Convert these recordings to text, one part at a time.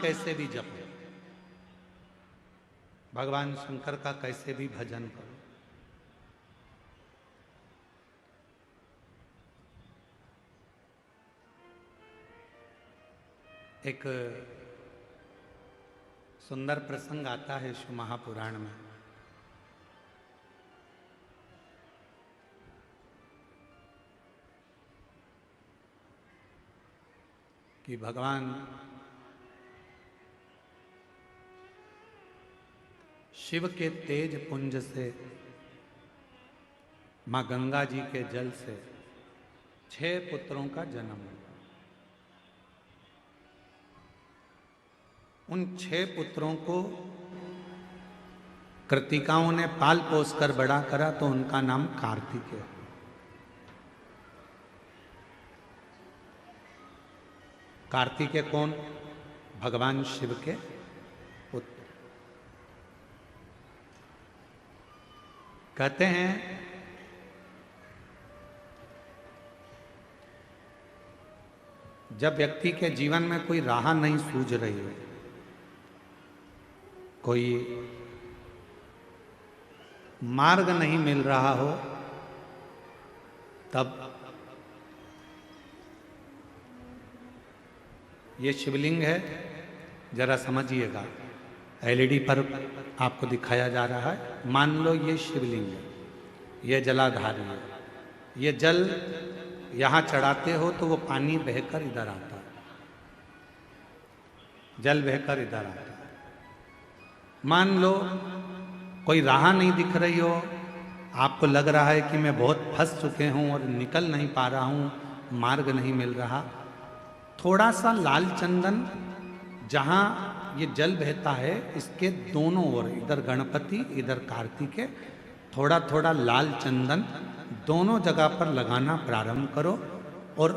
कैसे भी जपो, भगवान शंकर का कैसे भी भजन करो, एक सुंदर प्रसंग आता है शिव महापुराण में। कि भगवान शिव के तेज पुंज से मां गंगा जी के जल से 6 पुत्रों का जन्म हुआ। उन 6 पुत्रों को कृतिकाओं ने पाल पोस कर बड़ा करा तो उनका नाम कार्तिक है। कार्तिकेय कौन? भगवान शिव के पुत्र। कहते हैं जब व्यक्ति के जीवन में कोई राह नहीं सूझ रही हो, कोई मार्ग नहीं मिल रहा हो, तब ये शिवलिंग है, जरा समझिएगा। एलईडी पर आपको दिखाया जा रहा है। मान लो ये शिवलिंग है, ये जलाधारी है। ये जल यहाँ चढ़ाते हो तो वो पानी बहकर इधर आता है, जल बहकर इधर आता है। मान लो कोई राह नहीं दिख रही हो, आपको लग रहा है कि मैं बहुत फंस चुके हूँ और निकल नहीं पा रहा हूँ, मार्ग नहीं मिल रहा। थोड़ा सा लाल चंदन जहाँ ये जल बहता है, इसके दोनों ओर, इधर गणपति इधर कार्तिकेय, थोड़ा थोड़ा लाल चंदन दोनों जगह पर लगाना प्रारंभ करो और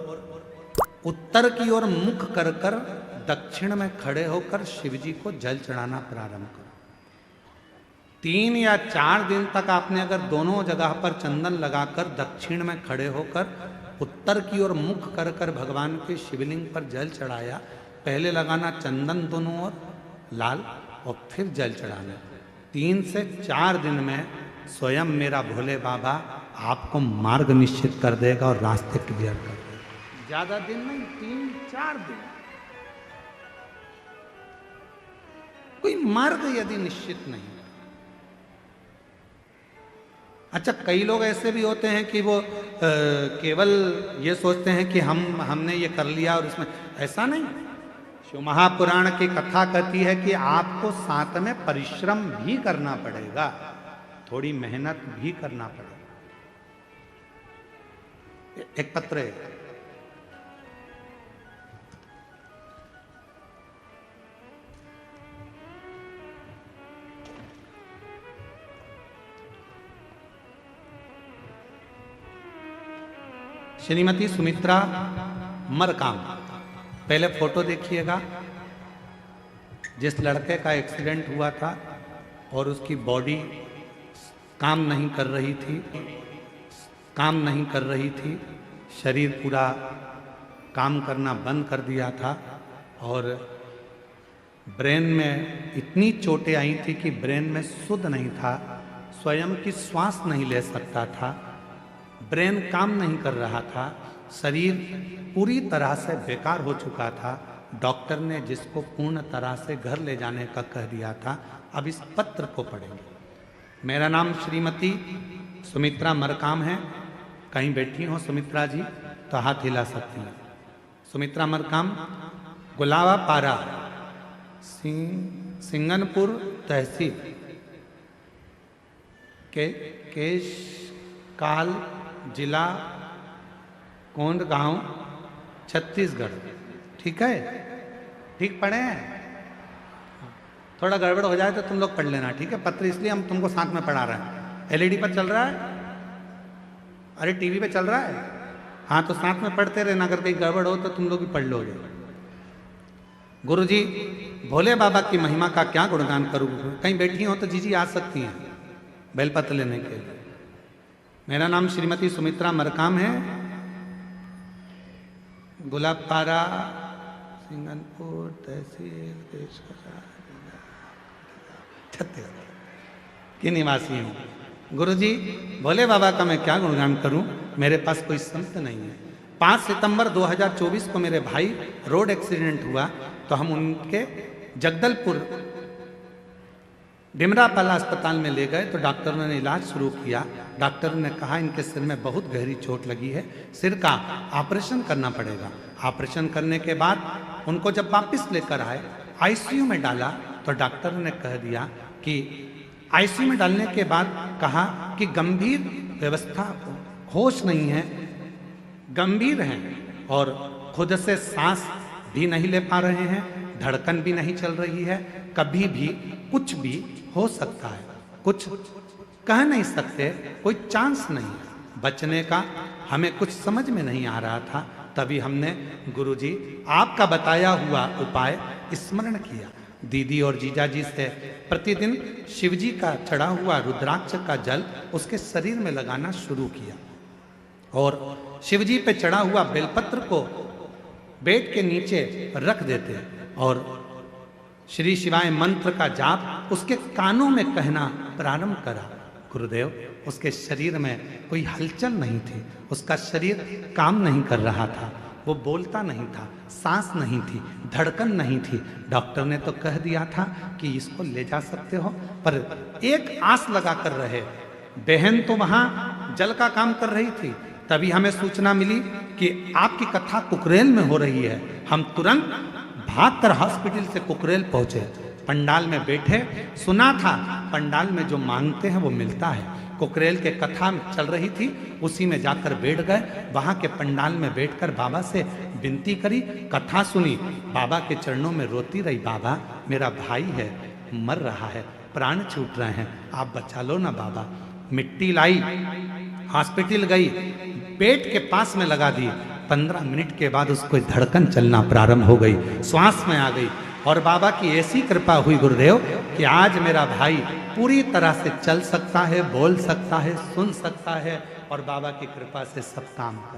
उत्तर की ओर मुख कर कर दक्षिण में खड़े होकर शिवजी को जल चढ़ाना प्रारंभ करो। 3 या 4 दिन तक आपने अगर दोनों जगह पर चंदन लगाकर दक्षिण में खड़े होकर उत्तर की ओर मुख कर कर भगवान के शिवलिंग पर जल चढ़ाया। पहले लगाना चंदन दोनों ओर लाल और फिर जल चढ़ाना। 3 से 4 दिन में स्वयं मेरा भोले बाबा आपको मार्ग निश्चित कर देगा और रास्ते क्लियर कर देगा। ज्यादा दिन नहीं, 3-4 दिन। कोई मार्ग यदि निश्चित नहीं। अच्छा, कई लोग ऐसे भी होते हैं कि वो केवल ये सोचते हैं कि हमने ये कर लिया और इसमें, ऐसा नहीं। शिव महापुराण की कथा कहती है कि आपको साथ में परिश्रम भी करना पड़ेगा, थोड़ी मेहनत भी करना पड़ेगा। एक पत्र है, श्रीमती सुमित्रा मरकाम। पहले फोटो देखिएगा। जिस लड़के का एक्सीडेंट हुआ था और उसकी बॉडी काम नहीं कर रही थी, शरीर पूरा काम करना बंद कर दिया था और ब्रेन में इतनी चोटें आई थी कि ब्रेन में शुद्ध नहीं था, स्वयं की श्वास नहीं ले सकता था, ब्रेन काम नहीं कर रहा था, शरीर पूरी तरह से बेकार हो चुका था। डॉक्टर ने जिसको पूर्ण तरह से घर ले जाने का कह दिया था। अब इस पत्र को पढ़ेंगे। मेरा नाम श्रीमती सुमित्रा मरकाम है। कहीं बैठी हो सुमित्रा जी तो हाथ हिला सकती हैं। सुमित्रा मरकाम, गुलावा पारा, सिंगनपुर तहसील, केशकाल जिला कोंडगांव, छत्तीसगढ़। ठीक है? ठीक पढ़े हैं? थोड़ा गड़बड़ हो जाए तो तुम लोग पढ़ लेना, ठीक है? पत्र इसलिए हम तुमको साथ में पढ़ा रहे हैं। एलईडी पर चल रहा है, अरे टीवी पे चल रहा है। हाँ, तो साथ में पढ़ते रहना, अगर कहीं गड़बड़ हो तो तुम लोग भी पढ़ लोगे। गुरुजी, भोले बाबा की महिमा का क्या गुणगान करूँ? कहीं बैठी हो तो जीजी आ सकती हैं बेलपत्र लेने के लिए। मेरा नाम श्रीमती सुमित्रा मरकाम है। गुलाबपारा, सिंगनपुर तहसील, छत्तीसगढ़ के निवासी हूँ। गुरुजी, भोले बाबा का मैं क्या गुणगान करूं, मेरे पास कोई संत नहीं है। 5 सितंबर 2024 को मेरे भाई रोड एक्सीडेंट हुआ तो हम उनके जगदलपुर डिमरापाला अस्पताल में ले गए तो डॉक्टरों ने इलाज शुरू किया। डॉक्टर ने कहा इनके सिर में बहुत गहरी चोट लगी है, सिर का ऑपरेशन करना पड़ेगा। ऑपरेशन करने के बाद उनको जब वापस लेकर आए, आईसीयू में डाला तो डॉक्टर ने कह दिया कि आईसीयू में डालने के बाद कहा कि गंभीर व्यवस्था, होश नहीं है, गंभीर हैं और खुद से सांस भी नहीं ले पा रहे हैं, धड़कन भी नहीं चल रही है, कभी भी कुछ भी हो सकता है, कुछ कह नहीं सकते, कोई चांस नहीं बचने का। हमें कुछ समझ में नहीं आ रहा था, तभी हमने गुरुजी आपका बताया हुआ उपाय स्मरण किया। दीदी और जीजा जी से प्रतिदिन शिवजी का चढ़ा हुआ रुद्राक्ष का जल उसके शरीर में लगाना शुरू किया और शिवजी पे चढ़ा हुआ बेलपत्र को बेड के नीचे रख देते और श्री शिवाय मंत्र का जाप उसके कानों में कहना प्रारंभ करा। गुरुदेव, उसके शरीर में कोई हलचल नहीं थी, उसका शरीर काम नहीं कर रहा था, वो बोलता नहीं था, सांस नहीं थी, धड़कन नहीं थी। डॉक्टर ने तो कह दिया था कि इसको ले जा सकते हो, पर एक आस लगा कर रहे। बहन तो वहां जल का काम कर रही थी, तभी हमें सूचना मिली कि आपकी कथा कुकरेल में हो रही है। हम तुरंत भागकर हॉस्पिटल से कुकरेल पहुंचे, पंडाल में बैठे, सुना था पंडाल में जो मांगते हैं वो मिलता है। कुकरेल के कथा चल रही थी, उसी में जाकर बैठ गए। वहां के पंडाल में बैठकर बाबा से विनती करी, कथा सुनी, बाबा के चरणों में रोती रही। बाबा, मेरा भाई है, मर रहा है, प्राण छूट रहे हैं, आप बचा लो ना बाबा। मिट्टी लाई, हॉस्पिटल गई, पेट के पास में लगा दी। 15 मिनट के बाद उसको धड़कन चलना प्रारंभ हो गई, श्वास में आ गई और बाबा की ऐसी कृपा हुई गुरुदेव कि आज मेरा भाई पूरी तरह से चल सकता है, बोल सकता है, सुन सकता है और बाबा की कृपा से सब काम कर